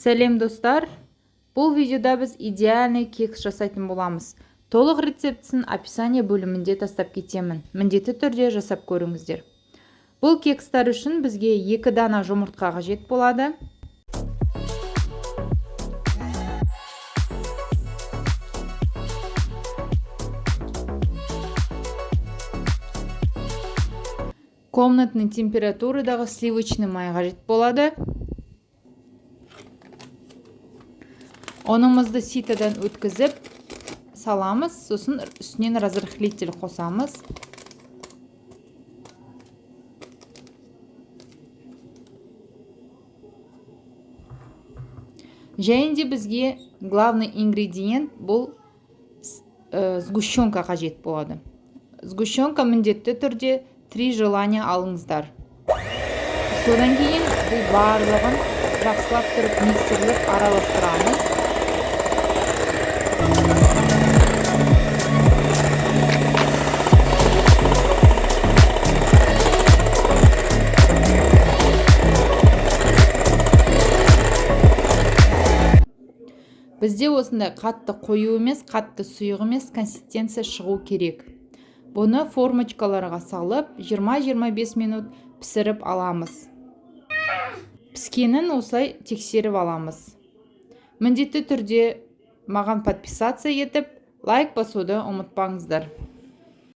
Сәлем достар! Бұл видеода біз идеальный кекс жасайтын боламыз. Толық рецептісін описание бөлімінде тастап кетемін. Міндетті түрде жасап көріңіздер. Бұл кекстар үшін бізге 2 дана жұмыртқа қажет болады. Комнатный температурадағы сливочный май қажет болады. Онымызды ситадан өткізіп саламыз, сосын үстінен разрыхлитель қосамыз. Және де бізге главный ингредиент бұл сгущенка қажет болады. Сгущенка міндетті түрде 3 желания алыңыздар. Содан кейін бұл барлығын жақсылап тұрып миксерлеп араластырамыз. Бізде осындай қатты қою емес, қатты сұйық емес консистенция шығу керек. Бұны формочкаларға салып 20-25 минут пісіріп аламыз. Піскенін осылай тексеріп аламыз. Міндетті түрде маған подписаться етіп, лайк басуды ұмытпаңыздар.